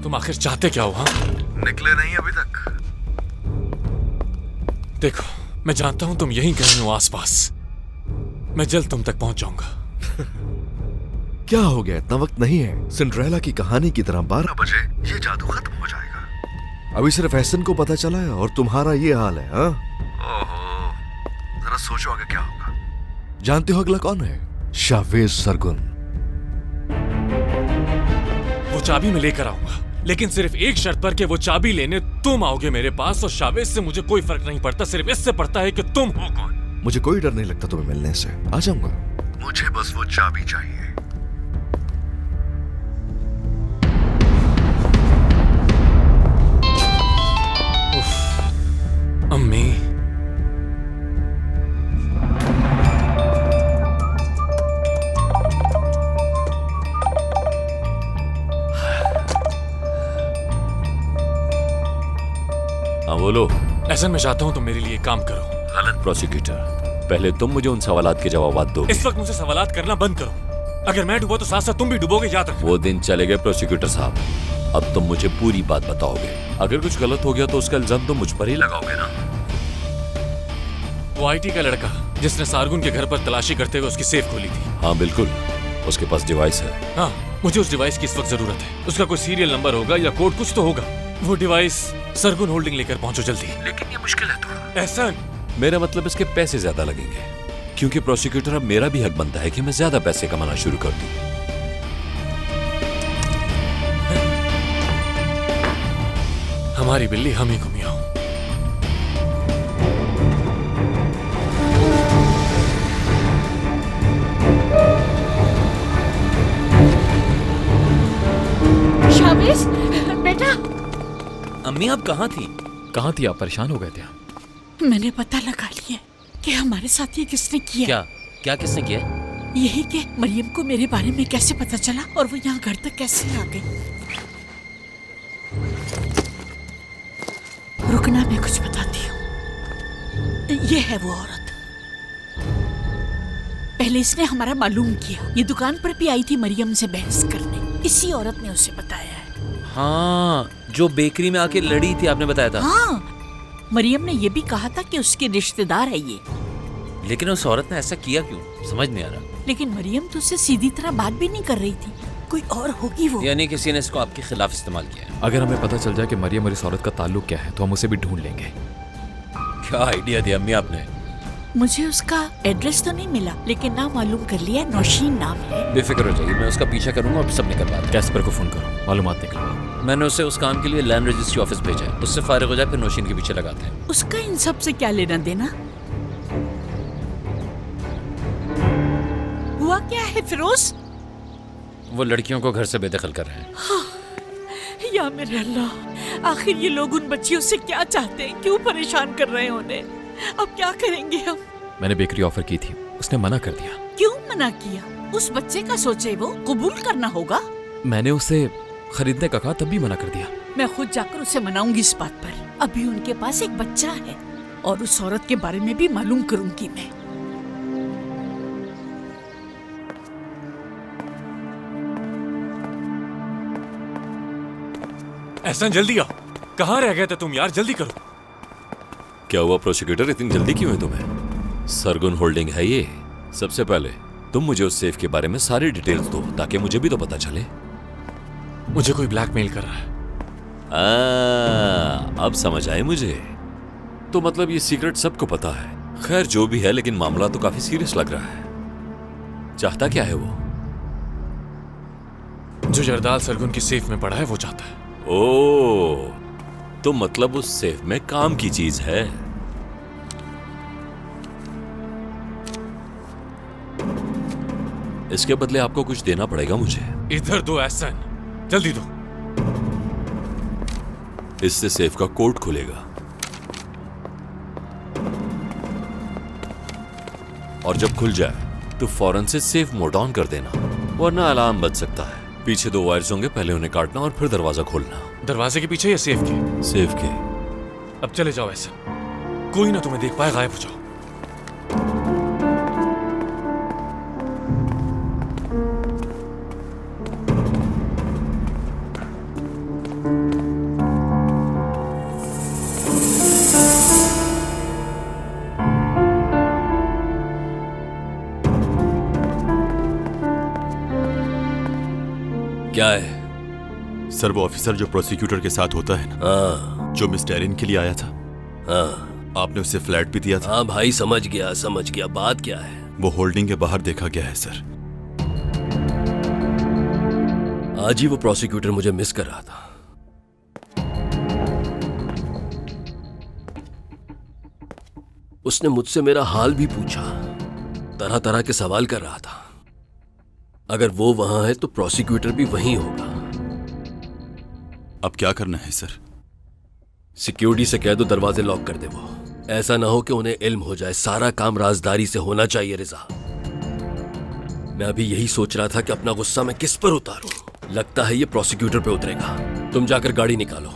तुम आखिर चाहते क्या हो? हाँ, निकले नहीं अभी तक। देखो, मैं जानता हूं तुम यहीं कहीं हो आसपास। मैं जल्द तुम तक पहुंच जाऊंगा। क्या हो गया? इतना वक्त नहीं है। सिंड्रेला की कहानी की तरह 12 बजे ये जादू खत्म हो जाएगा। अभी सिर्फ एहसन को पता चला है और तुम्हारा ये हाल है। हाँ, ओहो, जरा सोचो आगे क्या होगा। जानते हो अगला कौन है? शावेज सरगुन। वो चाबी मैं लेकर आऊंगा, लेकिन सिर्फ एक शर्त पर कि वो चाबी लेने तुम आओगे मेरे पास। और शावेज से मुझे कोई फर्क नहीं पड़ता, सिर्फ इससे पड़ता है कि तुम हो कौन। मुझे कोई डर नहीं लगता तुम्हें मिलने से। आ जाऊंगा। मुझे बस वो चाबी चाहिए। अम्मी, हाँ बोलो। ऐसा मैं चाहता हूं तुम मेरे लिए काम करो। गलत प्रोसिक्यूटर, पहले तुम मुझे उन सवालात के जवाब दो। इस वक्त मुझे सवालात करना बंद करो। अगर मैं डूबा तो साथ साथ तुम भी डूबोगे, याद रखो। वो दिन चले गए प्रोसिक्यूटर साहब। अब तुम मुझे पूरी बात बताओगे। अगर कुछ गलत हो गया तो उसका इल्जाम तुम मुझ पर ही लगाओगे ना? वो आईटी का लड़का जिसने सारगुन के घर पर तलाशी करते हुए उसकी सेफ खोली थी। हाँ बिल्कुल, उसके पास डिवाइस है। हाँ, मुझे उस डिवाइस की इस वक्त जरूरत है। उसका कोई सीरियल नंबर होगा या कोड, कुछ तो होगा। वो डिवाइस सरगुन होल्डिंग लेकर पहुंचो जल्दी। लेकिन ये मुश्किल है थोड़ा। एहसन, मेरा मतलब इसके पैसे ज्यादा लगेंगे, क्योंकि प्रोसिक्यूटर अब मेरा भी हक बनता है कि मैं ज्यादा पैसे कमाना शुरू कर दूं। हमारी बिल्ली हम ही घुमियाओ। शावेज बेटा। अम्मी आप कहाँ थी? कहाँ थी आप? परेशान हो गए थे? मैंने पता लगा लिया कि हमारे साथ ये किसने किया। क्या क्या किसने किया? यही कि मरियम को मेरे बारे में कैसे पता चला और वो यहाँ घर तक कैसे आ गई। रुकना, मैं कुछ बताती हूँ। ये है वो औरत। पहले इसने हमारा मालूम किया। ये दुकान पर भी आई थी मरियम से बहस करने। इसी औरत ने उसे बताया है। हाँ, जो बेकरी में आके लड़ी थी, आपने बताया था। हाँ, मरियम ने ये भी कहा था कि उसके रिश्तेदार है ये। लेकिन उस औरत ने ऐसा किया क्यों, समझ नहीं आ रहा। लेकिन मरियम तो उससे सीधी तरह बात भी नहीं कर रही थी। कोई और होगी वो। यानी किसी ने इसको आपके खिलाफ इस्तेमाल किया है। अगर हमें पता चल जाए कि मरियम और इस औरत का ताल्लुक क्या है तो हम उसे भी ढूंढ लेंगे। क्या आइडिया दिया अम्मी आपने। मुझे उसका एड्रेस तो नहीं मिला, लेकिन नाम मालूम कर लिया। नौशीन नाम है। बेफिक्र हो जाइए, मैं उसका पीछा करूंगा और सब निकलवा दूंगा। कैस्पर को फोन करो, मालूमात निकलवाओ। मैंने उसे उस काम के लिए लैंड रजिस्ट्री ऑफिस भेजा है। उससे फारिग हो जाए फिर नौशीन के पीछे लगाते हैं। उसका इन सब से क्या लेना देना? हुआ क्या है फिरोज? वो लड़कियों को घर से बेदखल कर रहे हैं। या मेरे अल्लाह, आखिर ये लोग उन बच्चियों से क्या चाहते हैं? क्यों परेशान कर रहे हैं उन्हें? अब क्या करेंगे हम? मैंने बेकरी ऑफर की थी, उसने मना कर दिया। क्यों मना किया? उस बच्चे का सोचे वो कबूल करना होगा। मैंने उसे खरीदने का कहा तब भी मना कर दिया। मैं खुद जाकर उसे मनाऊंगी इस बात पर। अभी उनके पास एक बच्चा है और उस औरत के बारे में भी मालूम करूंगी मैं। एहसन, जल्दी आओ। कहाँ रह गए थे तुम यार? जल्दी करो। क्या हुआ प्रोसिक्यूटर, इतनी जल्दी क्यों है तुम्हें? सरगुन होल्डिंग है ये। सबसे पहले तुम मुझे उस सेफ के बारे में सारी डिटेल्स दो ताकि मुझे भी तो पता चले। मुझे कोई ब्लैकमेल कर रहा है। अब समझ आए मुझे। तो मतलब ये सीक्रेट सबको पता है। खैर जो भी है, लेकिन मामला तो काफी सीरियस लग रहा है। चाहता क्या है वो? जो जरदाल सरगुन की सेफ में पड़ा है वो चाहता है। ओ, तो मतलब उस सेफ में काम की चीज है। इसके बदले आपको कुछ देना पड़ेगा मुझे। इधर दो एहसन, जल्दी दो। इससे सेफ का कोड खुलेगा और जब खुल जाए तो फौरन से सेफ मोड ऑन कर देना, वरना अलार्म बज सकता है। पीछे 2 वायर्स होंगे, पहले उन्हें काटना और फिर दरवाजा खोलना। दरवाजे के पीछे या सेफ के? सेफ के। अब चले जाओ ऐसा, कोई ना तुम्हें देख पाए, गायब हो जाओ। क्या है? सर वो ऑफिसर जो प्रोसिक्यूटर के साथ होता है ना, हाँ जो मिस डेरिन के लिए आया था, हाँ आपने उससे फ्लैट भी दिया था। हाँ भाई, समझ गया। बात क्या है? वो होल्डिंग के बाहर देखा गया है सर। आज ही वो प्रोसिक्यूटर मुझे मिस कर रहा था। उसने मुझसे मेरा हाल भी पूछा, तरह तरह के सवाल कर रहा था। अगर वो वहां है तो प्रोसिक्यूटर भी वहीं होगा। अब क्या करना है सर? सिक्योरिटी से कह दो दरवाजे लॉक कर दे। वो ऐसा ना हो कि उन्हें इल्म हो जाए। सारा काम राजदारी से होना चाहिए रिजा। मैं अभी यही सोच रहा था कि अपना गुस्सा मैं किस पर उतारूं। लगता है ये प्रोसिक्यूटर पे उतरेगा। तुम जाकर गाड़ी निकालो,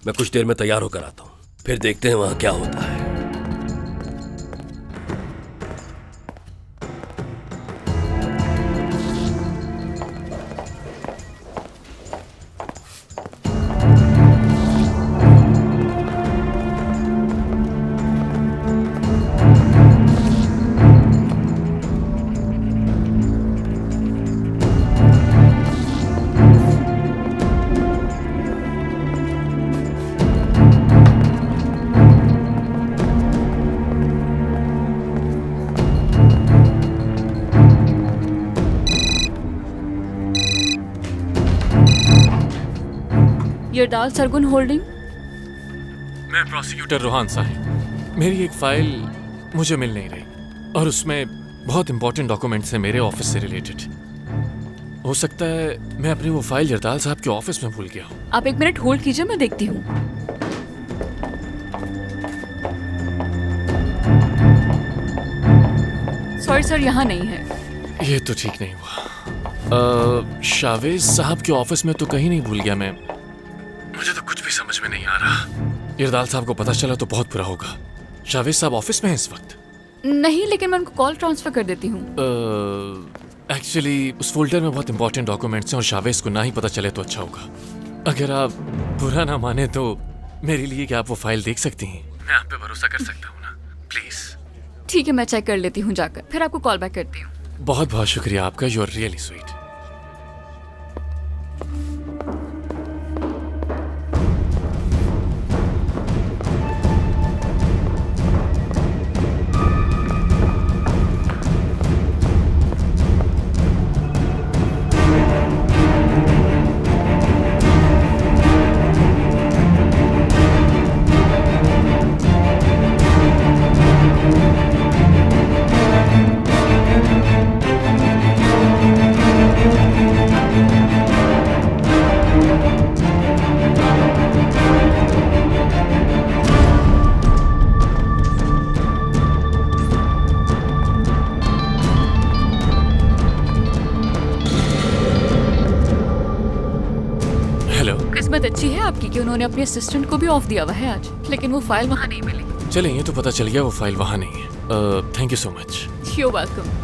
मैं कुछ देर में तैयार होकर आता हूं, फिर देखते हैं वहां क्या होता है। यरदाल सरगुन होल्डिंग। मैं प्रोसिक्यूटर रोहान साहिब। मेरी एक फाइल मुझे मिल नहीं रही और उसमें बहुत इंपॉर्टेंट डॉक्यूमेंट्स हैं मेरे ऑफिस से रिलेटेड। हो सकता है मैं अपनी वो फाइल यरदाल साहब के ऑफिस में भूल गया हूँ। आप एक मिनट होल्ड कीजिए, मैं देखती हूँ। सॉरी सर, यहाँ नहीं है। ये तो ठीक नहीं हुआ। शावेज साहब के ऑफिस में तो कहीं नहीं भूल गया मैं। मुझे तो कुछ भी समझ में नहीं आ रहा। यरदाल साहब को पता चला तो बहुत बुरा होगा। शावेज साहब ऑफिस में हैं इस वक्त? नहीं, लेकिन मैं उनको कॉल ट्रांसफर कर देती हूँ। एक्चुअली उस फोल्डर में बहुत इंपॉर्टेंट डॉक्यूमेंट्स हैं और शावेज को ना ही पता चले तो अच्छा होगा। अगर आप बुरा ना माने तो मेरे लिए क्या आप वो फाइल देख सकती हैं? मैं आप पे भरोसा कर सकता हूँ ना? प्लीज। ठीक है, मैं चेक कर लेती हूँ जाकर, फिर आपको कॉल बैक करती हूँ। बहुत बहुत शुक्रिया आपका। You are really sweet. किस्मत अच्छी है आपकी कि उन्होंने अपने असिस्टेंट को भी ऑफ दिया हुआ है आज, लेकिन वो फाइल वहाँ नहीं मिली। चलें, ये तो पता चल गया वो फाइल वहाँ नहीं है। Thank you so much. You welcome.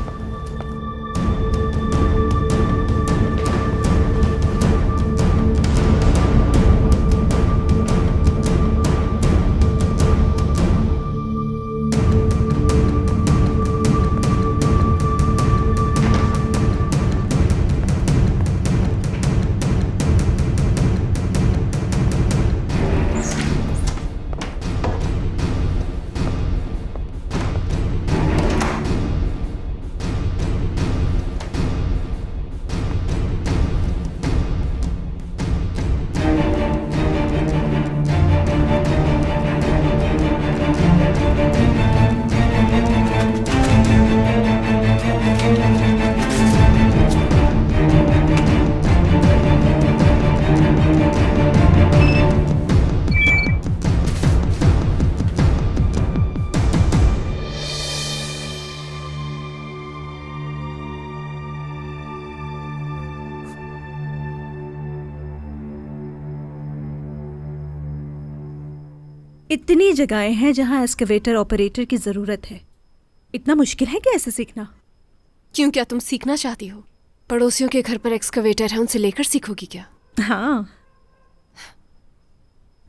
इतनी जगहें हैं जहां एक्सकवेटर ऑपरेटर की जरूरत है। इतना मुश्किल है कि ऐसे सीखना? क्यों, क्या तुम सीखना चाहती हो? पड़ोसियों के घर पर एक्सकवेटर है, उनसे लेकर सीखोगी क्या? हाँ,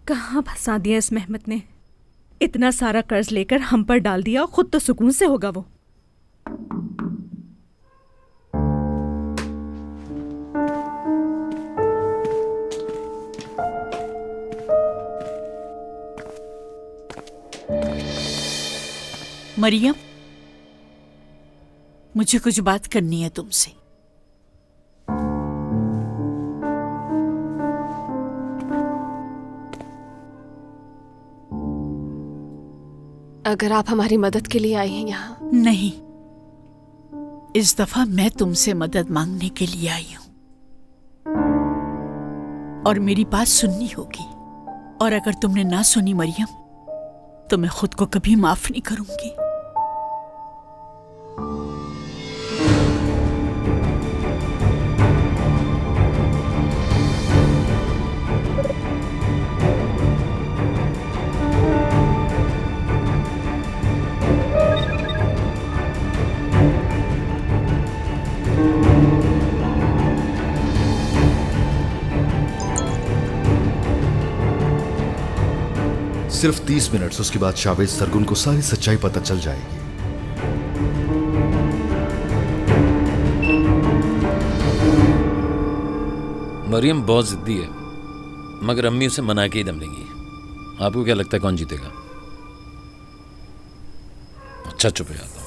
कहाँ फंसा दिया इस मेहमत ने। इतना सारा कर्ज लेकर हम पर डाल दिया और खुद तो सुकून से होगा वो। मरियम, मुझे कुछ बात करनी है तुमसे। अगर आप हमारी मदद के लिए आई हैं यहाँ। नहीं, इस दफा मैं तुमसे मदद मांगने के लिए आई हूं और मेरी बात सुननी होगी। और अगर तुमने ना सुनी मरियम, तो मैं खुद को कभी माफ नहीं करूंगी। सिर्फ 30 मिनट, उसके बाद शावेज सरगुन को सारी सच्चाई पता चल जाएगी। मरियम बहुत जिद्दी है, मगर अम्मी उसे मना के ही दम लेंगी। आपको क्या लगता है कौन जीतेगा? अच्छा, चुप हो जाता हूं।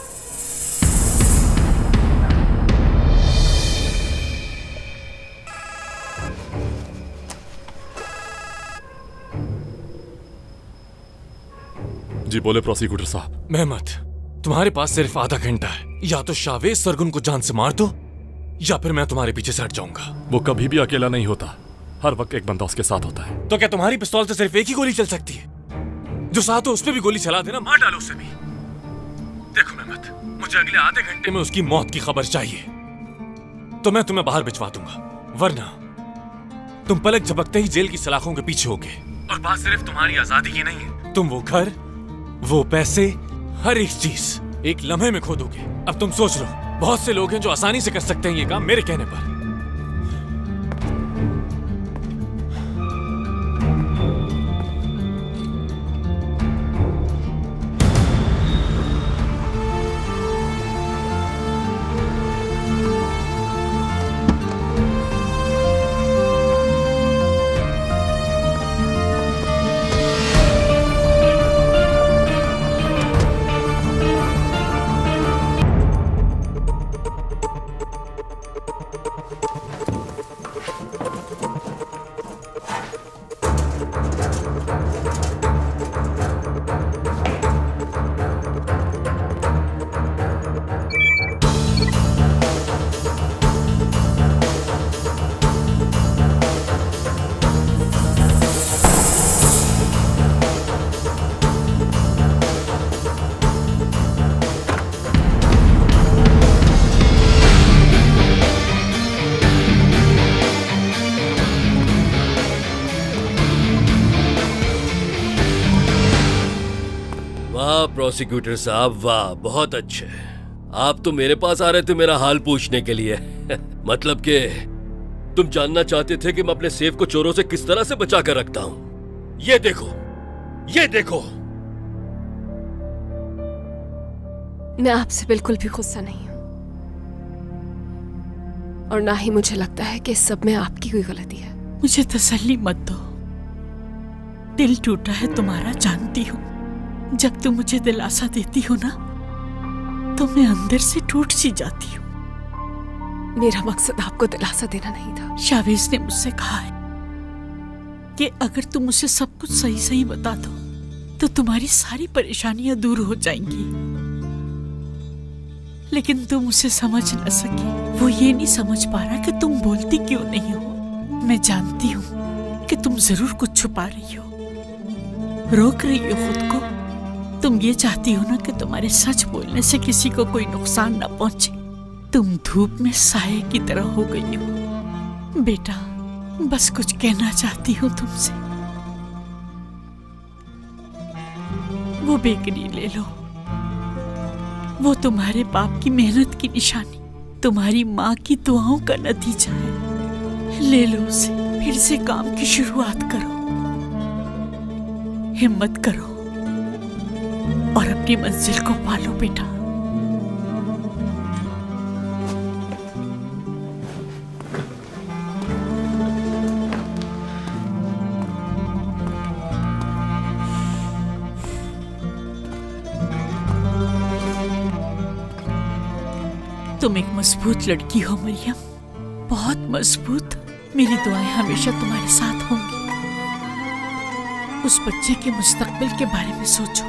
जी बोले प्रोसिक्यूटर साहब। मेहमत, तुम्हारे पास सिर्फ आधा घंटा है। या तो शावेज सरगुन को जान से मार दो, या फिर मैं तुम्हारे पीछे से हट जाऊंगा। वो कभी भी अकेला नहीं होता, हर वक्त एक बंदा उसके साथ होता है। तो क्या तुम्हारी पिस्तौल से सिर्फ एक ही गोली चल सकती है? जो साथ हो उस पर भी गोली चला देना, मार डालो उसे भी। देखो मेहमत, मुझे अगले आधे घंटे में उसकी मौत की खबर चाहिए, तो मैं तुम्हें बाहर भिजवा दूंगा, वरना तुम पलक झपकते ही जेल की सलाखों के पीछे होगे। और बात सिर्फ तुम्हारी आजादी की नहीं है, तुम वो घर, वो पैसे, हर एक चीज एक लम्हे में खो दोगे। अब तुम सोच लो, बहुत से लोग हैं जो आसानी से कर सकते हैं ये काम मेरे कहने पर। प्रोसिक्यूटर साहब, वाह, बहुत अच्छे। आप तो मेरे पास आ रहे थे मेरा हाल पूछने के लिए। मतलब कि तुम जानना चाहते थे कि मैं अपने सेफ को चोरों से किस तरह से बचा कर रखता हूं। ये देखो, ये देखो। मैं आपसे बिल्कुल भी गुस्सा नहीं हूं, और ना ही मुझे लगता है कि इस सब में आपकी कोई गलती है। मुझे तसल्ली मत दो, दिल टूटा है तुम्हारा, जानती हूँ। जब तुम मुझे दिलासा देती हो ना, तो मैं अंदर से टूट सी जाती हूँ। मेरा मकसद आपको दिलासा देना नहीं था। शावेज ने मुझसे कहा है कि अगर तुम मुझे सब कुछ सही सही बता दो, तो तुम्हारी सारी परेशानियां दूर हो जाएंगी। लेकिन तुम उसे समझ न सकी। वो ये नहीं समझ पा रहा कि तुम बोलती क्यों नहीं हो। मैं जानती हूँ कि तुम जरूर कुछ छुपा रही हो, रोक रही हो खुद को। तुम ये चाहती हो ना कि तुम्हारे सच बोलने से किसी को कोई नुकसान न पहुंचे। तुम धूप में साये की तरह हो गई हो। बेटा, बस कुछ कहना चाहती हूँ तुमसे। वो बेकरी ले लो, वो तुम्हारे बाप की मेहनत की निशानी, तुम्हारी माँ की दुआओं का नतीजा है। ले लो उसे, फिर से काम की शुरुआत करो। हिम्मत करो और अपनी मंजिल को पालो बेटा। तुम एक मजबूत लड़की हो मरियम, बहुत मजबूत। मेरी दुआएं हमेशा तुम्हारे साथ होंगी। उस बच्चे के मुस्तकबिल के बारे में सोचो।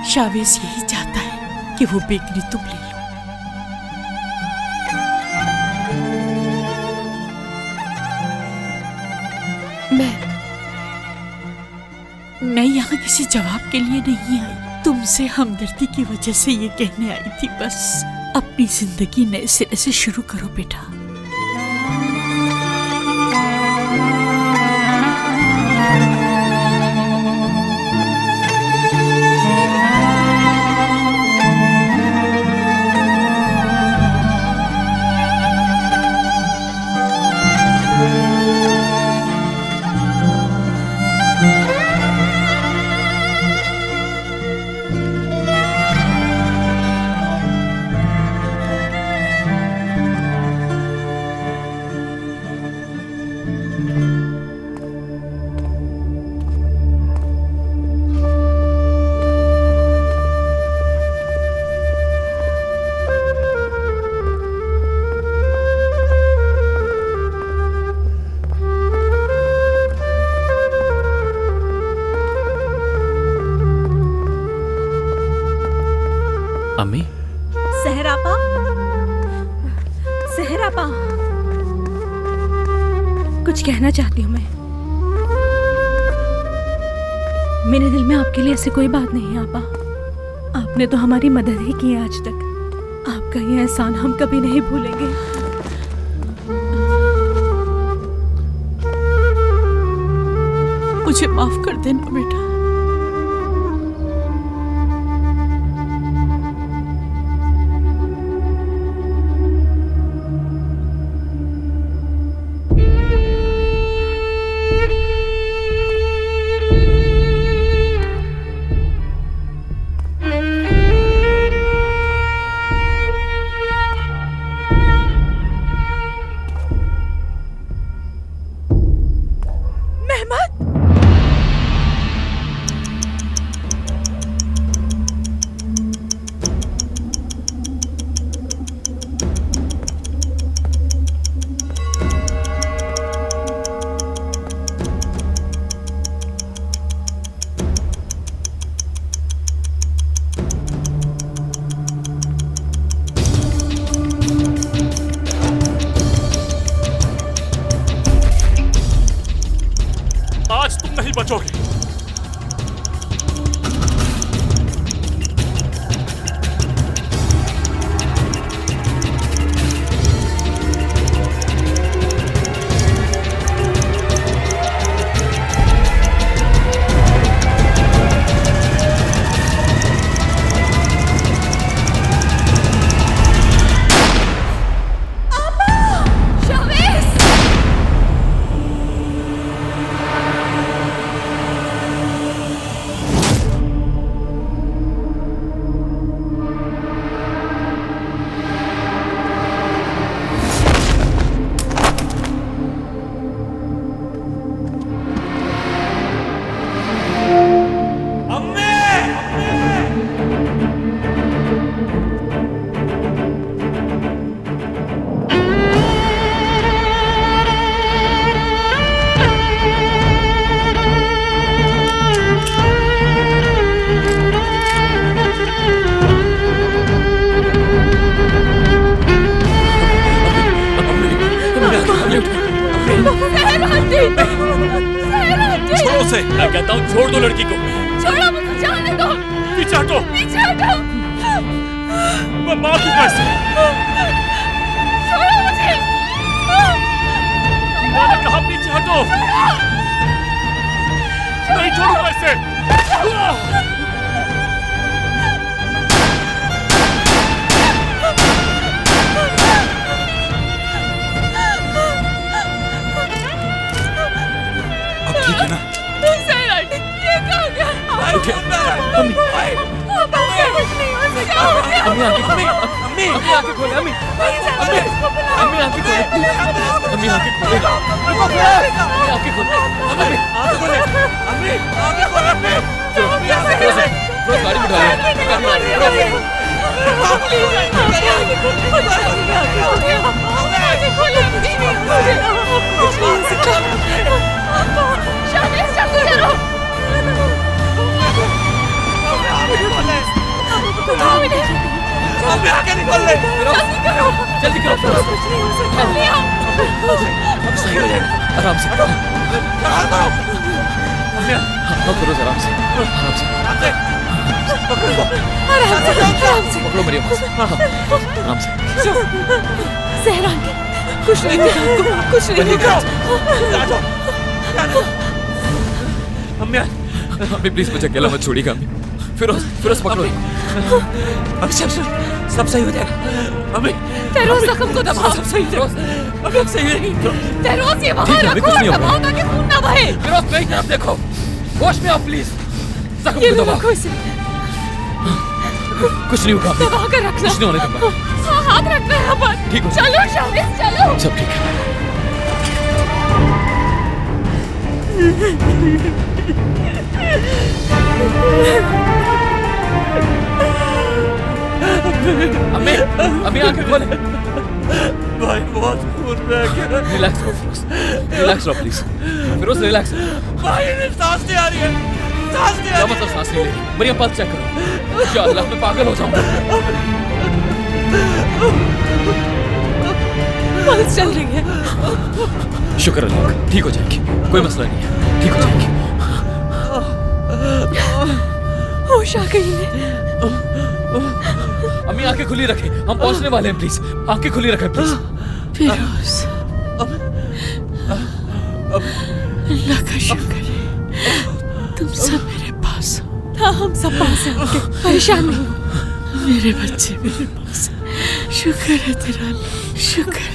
शावेज यही चाहता है कि वो बेकरी तुम ले लो। मैं यहाँ किसी जवाब के लिए नहीं आई, तुमसे हमदर्दी की वजह से ये कहने आई थी बस। अपनी जिंदगी नए सिरे से शुरू करो बेटा। अम्मी, सहरापा, सहरापा, कुछ कहना चाहती हूँ मैं। मेरे दिल में आपके लिए ऐसी कोई बात नहीं है आपा। आपने तो हमारी मदद ही की है आज तक। आपका ये एहसान हम कभी नहीं भूलेंगे। मुझे माफ कर देना बेटा। आज तुम नहीं बचोगे। छोड़ो उसे, मैं कहता हूँ छोड़ दो लड़की को। छोड़ो मुझे, जाने दो। पीछे हटो, पीछे हटो। मैं मार दूंगा इसे। छोड़ो मुझे। मैंने कहा पीछे हटो। नहीं छोड़ूंगा इसे। अम्मी आंखें खोले, अम्मी आंखें खोले, अम्मी आंखें खोले, अम्मी आंखें खोले, आंखें खोले, फिरोज गाड़ी बिठा जल्दी करो फिरोज, अब सही हो जाएगा, आराम से फिरोज, आराम से पकड़ो मरियम, आराम से। सहरा कुछ नहीं होगा, कुछ नहीं होगा। अम्मी प्लीज मुझे अकेला मत छोड़िएगा अम्मी। फिरोज पकड़ो। अब सब सही हो जाएगा अम्मी। फिरोज जख्म को दबाओ। सब सही फिरोज, अभी अब सही रहेगी। फिरोज ये वहाँ ठीक है, अभी रखो कुछ नहीं और होगा। दबाओ ताकि खून ना बहे। फिरोज मेरी तरफ देखो, होश में आओ प्लीज। जख्म ये को लो दबाओ, रखो इसे, कुछ नहीं होगा अम्मी। दबा कर रखना। कुछ नहीं होने दूंगा। हाँ, हाथ रखना यहाँ पर। ठीक हो चलो शामिल, चलो। सब ठीक है। अम्मी आंखें खोले। भाई बहुत खून बह गया। रिलैक्स रहो फिरोज, रिलैक्स रहो प्लीज। फिरोज रिलैक्स। भाई सांस नहीं आ रही है, सांस नहीं आ क्या मतलब सांस नहीं ले रही? मरियम पल्स चेक करो। या अल्लाह मैं पागल हो जाऊंगा। पल्स चल रही है। शुक्र अल्लाह का, ठीक हो जाएगी, कोई मसला नहीं है, ठीक हो जाएगी। होश आ गई है। अम्मी आंखें खुली रखें, हम पहुंचने वाले हैं, प्लीज आंखें खुली रखें प्लीज। फिरोज, अल्लाह का शुक्र है तुम सब मेरे पास हो। हाँ, हम सब पास हैं आपके, परेशान नहीं हो। मेरे बच्चे मेरे पास हैं। शुक्र है तेरा अल्लाह, शुक्र है।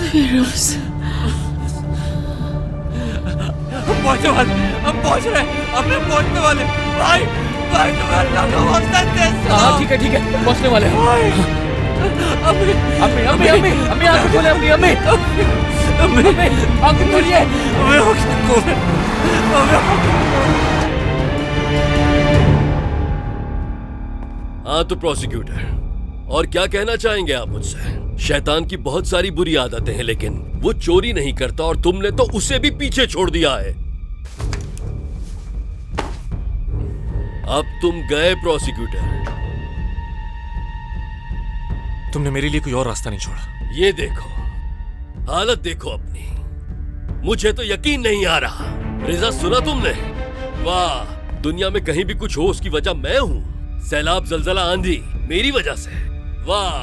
फिरोज, हम पहुंचने वाले, हम पहुंच रहे हैं, हम पहुंचने वाले। भाई तुम्हारा नाम हाँ ठीक है पहुंचने वाले हैं। अम्मी आंखें खोले, अम्मी आंखें खोलिए। हाँ तो प्रोसिक्यूटर, और क्या कहना चाहेंगे आप मुझसे? शैतान की बहुत सारी बुरी आदतें हैं, लेकिन वो चोरी नहीं करता और तुमने तो उसे भी पीछे छोड़ दिया है। अब तुम गए प्रोसिक्यूटर। तुमने मेरे लिए कोई और रास्ता नहीं छोड़ा। ये देखो, हालत देखो अपनी, मुझे तो यकीन नहीं आ रहा। रिजा सुना तुमने? वाह, दुनिया में कहीं भी कुछ हो उसकी वजह मैं हूं। सैलाब, जलजला, आंधी मेरी वजह से। वाह,